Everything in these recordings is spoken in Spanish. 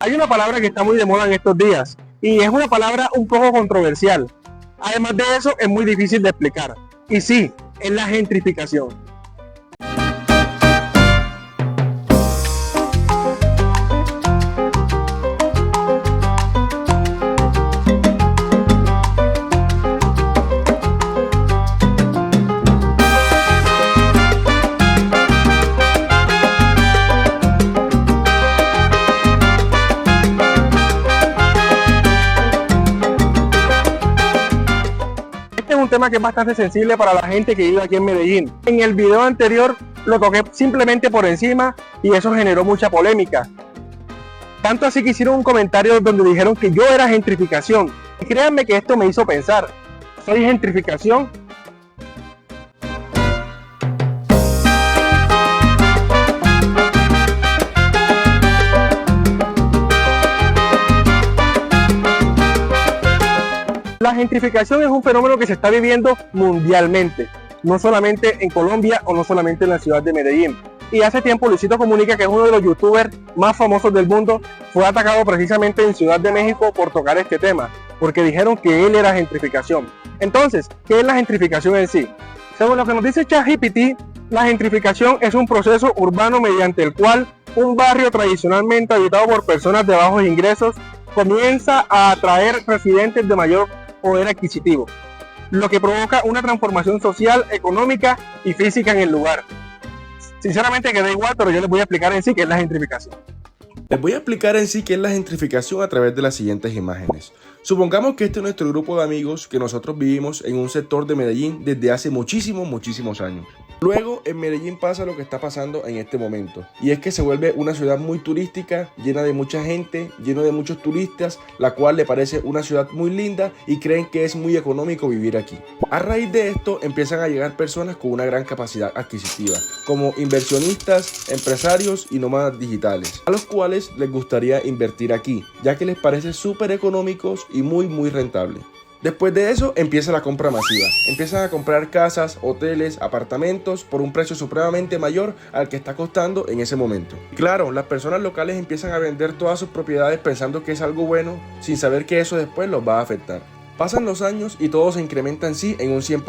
Hay una palabra que está muy de moda en estos días y es una palabra un poco controversial. Además de eso, es muy difícil de explicar. Y sí, es la gentrificación. Este es un tema que es bastante sensible para la gente que vive aquí en Medellín. En el video anterior lo toqué simplemente por encima y eso generó mucha polémica. Tanto así que hicieron un comentario donde dijeron que yo era gentrificación. Y créanme que esto me hizo pensar, ¿soy gentrificación? La gentrificación es un fenómeno que se está viviendo mundialmente, no solamente en Colombia o no solamente en la ciudad de Medellín. Y hace tiempo Luisito Comunica, que es uno de los youtubers más famosos del mundo, fue atacado precisamente en Ciudad de México por tocar este tema, porque dijeron que él era gentrificación. Entonces, ¿qué es la gentrificación en sí? Según lo que nos dice ChatGPT, la gentrificación es un proceso urbano mediante el cual un barrio tradicionalmente habitado por personas de bajos ingresos comienza a atraer residentes de mayor poder adquisitivo, lo que provoca una transformación social, económica y física en el lugar. Sinceramente queda igual, pero yo les voy a explicar en sí qué es la gentrificación. Les voy a explicar en sí qué es la gentrificación a través de las siguientes imágenes. Supongamos que este es nuestro grupo de amigos que nosotros vivimos en un sector de Medellín desde hace muchísimos años. Luego en Medellín pasa lo que está pasando en este momento, y es que se vuelve una ciudad muy turística, llena de mucha gente, lleno de muchos turistas, la cual le parece una ciudad muy linda y creen que es muy económico vivir aquí. A raíz de esto empiezan a llegar personas con una gran capacidad adquisitiva, como inversionistas, empresarios y nómadas digitales, a los cuales les gustaría invertir aquí, ya que les parece súper económicos y muy rentable. Después de eso empieza la compra masiva, empiezan a comprar casas, hoteles, apartamentos por un precio supremamente mayor al que está costando en ese momento. Claro, las personas locales empiezan a vender todas sus propiedades pensando que es algo bueno, sin saber que eso después los va a afectar. Pasan los años y todo se incrementa en sí en un 100%.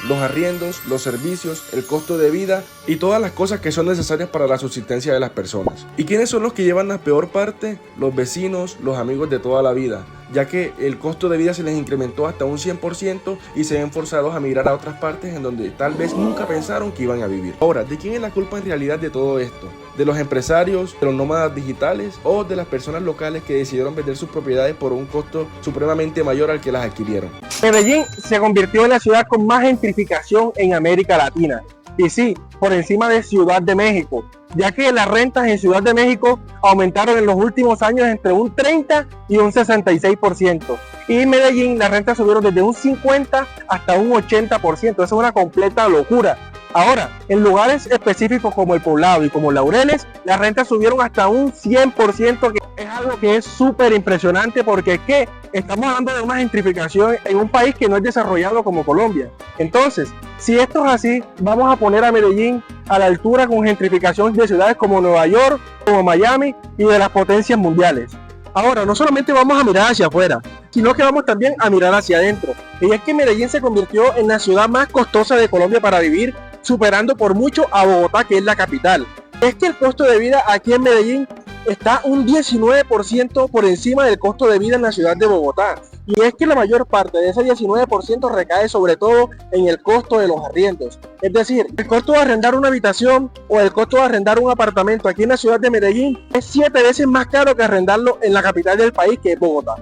Los arriendos, los servicios, el costo de vida y todas las cosas que son necesarias para la subsistencia de las personas. ¿Y quiénes son los que llevan la peor parte? Los vecinos, los amigos de toda la vida, ya que el costo de vida se les incrementó hasta un 100% y se ven forzados a migrar a otras partes en donde tal vez nunca pensaron que iban a vivir. Ahora, ¿de quién es la culpa en realidad de todo esto? ¿De los empresarios, de los nómadas digitales o de las personas locales que decidieron vender sus propiedades por un costo supremamente mayor al que las adquirieron? Medellín se convirtió en la ciudad con más gentrificación en América Latina. Y sí, por encima de Ciudad de México, ya que las rentas en Ciudad de México aumentaron en los últimos años entre un 30 y un 66%. Y en Medellín las rentas subieron desde un 50 hasta un 80%. Eso es una completa locura. Ahora, en lugares específicos como El Poblado y como Laureles, las rentas subieron hasta un 100%, que es algo que es súper impresionante porque es que estamos hablando de una gentrificación en un país que no es desarrollado como Colombia. Entonces, si esto es así, vamos a poner a Medellín a la altura con gentrificación de ciudades como Nueva York, como Miami y de las potencias mundiales. Ahora, no solamente vamos a mirar hacia afuera, sino que vamos también a mirar hacia adentro. Y es que Medellín se convirtió en la ciudad más costosa de Colombia para vivir, superando por mucho a Bogotá, que es la capital. Es que el costo de vida aquí en Medellín está un 19% por encima del costo de vida en la ciudad de Bogotá. Y es que la mayor parte de ese 19% recae sobre todo en el costo de los arriendos. Es decir, el costo de arrendar una habitación o el costo de arrendar un apartamento aquí en la ciudad de Medellín es 7 veces más caro que arrendarlo en la capital del país, que es Bogotá.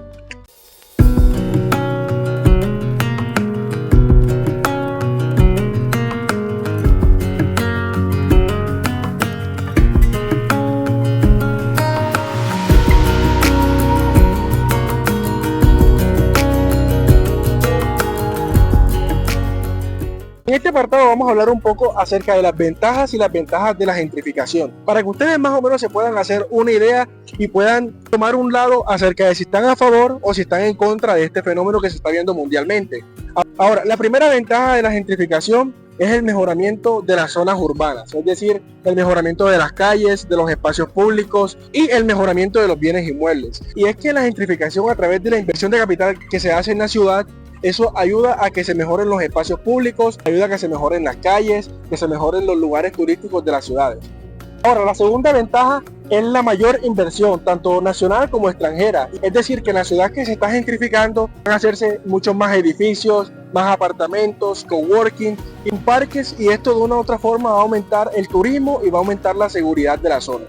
En este apartado vamos a hablar un poco acerca de las ventajas y las desventajas de la gentrificación, para que ustedes más o menos se puedan hacer una idea y puedan tomar un lado acerca de si están a favor o si están en contra de este fenómeno que se está viendo mundialmente. Ahora, la primera ventaja de la gentrificación es el mejoramiento de las zonas urbanas, es decir, el mejoramiento de las calles, de los espacios públicos y el mejoramiento de los bienes inmuebles. Y es que la gentrificación a través de la inversión de capital que se hace en la ciudad, eso ayuda a que se mejoren los espacios públicos, ayuda a que se mejoren las calles, que se mejoren los lugares turísticos de las ciudades. Ahora, la segunda ventaja es la mayor inversión, tanto nacional como extranjera. Es decir, que en la ciudad que se está gentrificando van a hacerse muchos más edificios, más apartamentos, coworking, y parques, y esto de una u otra forma va a aumentar el turismo y va a aumentar la seguridad de la zona.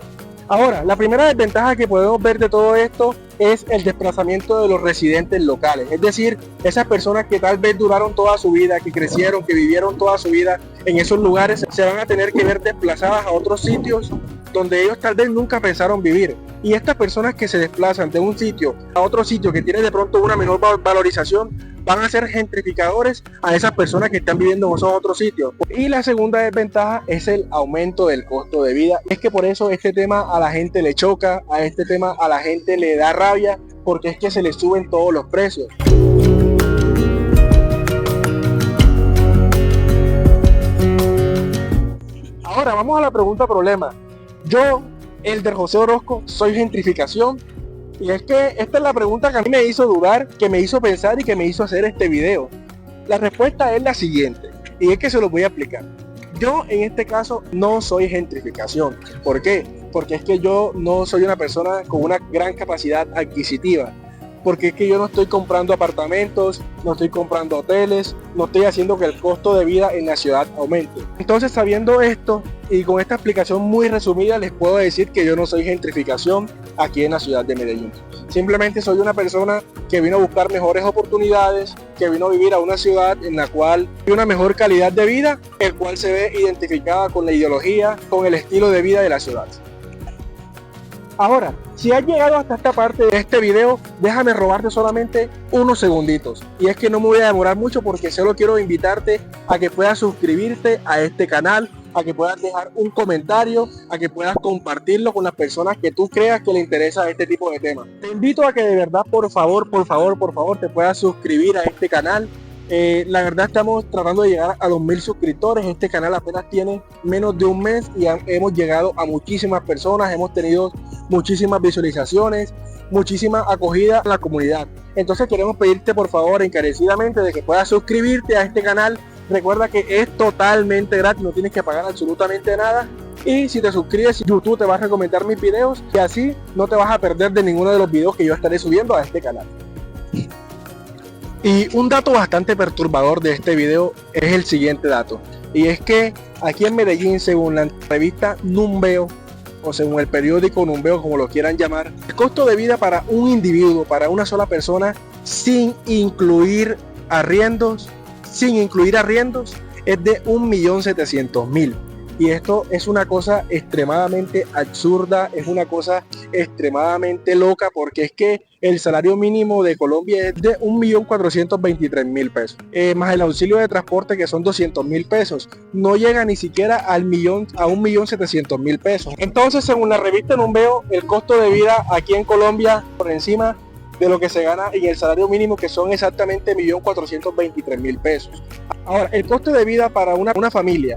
Ahora, la primera desventaja que podemos ver de todo esto es el desplazamiento de los residentes locales, es decir, esas personas que tal vez duraron toda su vida, que crecieron, que vivieron toda su vida en esos lugares, se van a tener que ver desplazadas a otros sitios donde ellos tal vez nunca pensaron vivir. Y estas personas que se desplazan de un sitio a otro sitio que tiene de pronto una menor valorización, van a ser gentrificadores a esas personas que están viviendo en esos otros sitios. Y la segunda desventaja es el aumento del costo de vida. Es que por eso este tema a la gente le choca, a este tema a la gente le da rabia, porque es que se le suben todos los precios. Ahora vamos a la pregunta problema. Yo, Elder José Orozco, soy gentrificación. Y es que esta es la pregunta que a mí me hizo dudar, que me hizo pensar y que me hizo hacer este video. La respuesta es la siguiente, y es que se los voy a explicar. Yo en este caso no soy gentrificación. ¿Por qué? Porque es que yo no soy una persona con una gran capacidad adquisitiva. Porque es que yo no estoy comprando apartamentos, no estoy comprando hoteles, no estoy haciendo que el costo de vida en la ciudad aumente. Entonces, sabiendo esto y con esta explicación muy resumida, les puedo decir que yo no soy gentrificación aquí en la ciudad de Medellín. Simplemente soy una persona que vino a buscar mejores oportunidades, que vino a vivir a una ciudad en la cual hay una mejor calidad de vida, el cual se ve identificada con la ideología, con el estilo de vida de la ciudad. Ahora, si has llegado hasta esta parte de este video, déjame robarte solamente unos segunditos. Y es que no me voy a demorar mucho porque solo quiero invitarte a que puedas suscribirte a este canal, a que puedas dejar un comentario, a que puedas compartirlo con las personas que tú creas que le interesa este tipo de temas. Te invito a que de verdad, por favor, te puedas suscribir a este canal. La verdad estamos tratando de llegar a los 1000 suscriptores. Este canal apenas tiene menos de un mes y hemos llegado a muchísimas personas, hemos tenido muchísimas visualizaciones, muchísima acogida en la comunidad. Entonces queremos pedirte por favor encarecidamente de que puedas suscribirte a este canal. Recuerda que es totalmente gratis, no tienes que pagar absolutamente nada. Y si te suscribes, YouTube te va a recomendar mis videos y así no te vas a perder de ninguno de los videos que yo estaré subiendo a este canal. Y un dato bastante perturbador de este video es el siguiente dato. Y es que aquí en Medellín, según la revista Numbeo, o según el periódico Numbeo, como lo quieran llamar, el costo de vida para un individuo, para una sola persona, sin incluir arriendos, es de 1.700.000. Y esto es una cosa extremadamente absurda, es una cosa extremadamente loca, porque es que el salario mínimo de Colombia es de 1.423.000 pesos, más el auxilio de transporte que son 200.000 pesos, no llega ni siquiera a 1.700.000 pesos. Entonces, según la revista Numbeo, el costo de vida aquí en Colombia por encima de lo que se gana en el salario mínimo, que son exactamente 1.423.000 pesos. Ahora, el costo de vida para una familia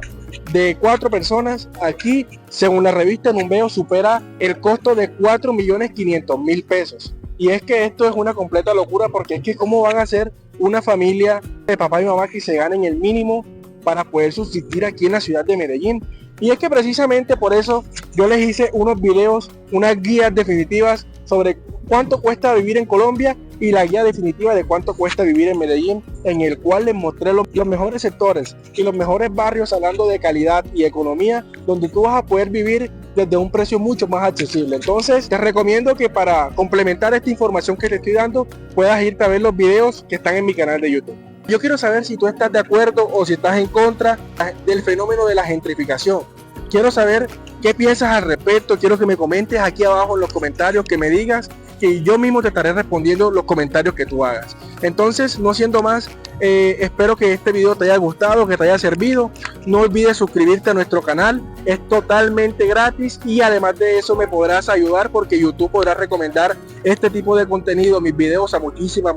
de 4 personas aquí, según la revista Numbeo, supera el costo de 4.500.000 pesos. Y es que esto es una completa locura, porque es que cómo van a ser una familia de papá y mamá que se ganen el mínimo para poder subsistir aquí en la ciudad de Medellín. Y es que precisamente por eso yo les hice unos videos, unas guías definitivas sobre cuánto cuesta vivir en Colombia y la guía definitiva de cuánto cuesta vivir en Medellín, en el cual les mostré los mejores sectores y los mejores barrios, hablando de calidad y economía, donde tú vas a poder vivir desde un precio mucho más accesible. Entonces te recomiendo que para complementar esta información que te estoy dando, puedas irte a ver los videos que están en mi canal de YouTube. Yo quiero saber si tú estás de acuerdo o si estás en contra del fenómeno de la gentrificación. Quiero saber qué piensas al respecto, quiero que me comentes aquí abajo en los comentarios, que me digas que yo mismo te estaré respondiendo los comentarios que tú hagas. Entonces, no siendo más, espero que este video te haya gustado, que te haya servido. No olvides suscribirte a nuestro canal, es totalmente gratis y además de eso me podrás ayudar porque YouTube podrá recomendar este tipo de contenido, mis videos, a muchísimas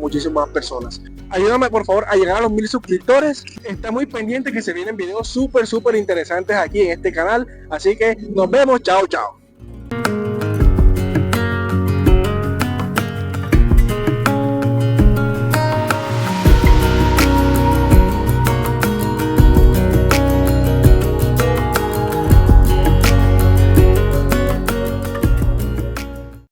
personas. Ayúdame por favor a llegar a los 1000 suscriptores. Está muy pendiente que se vienen videos súper interesantes aquí en este canal. Así que nos vemos, chao.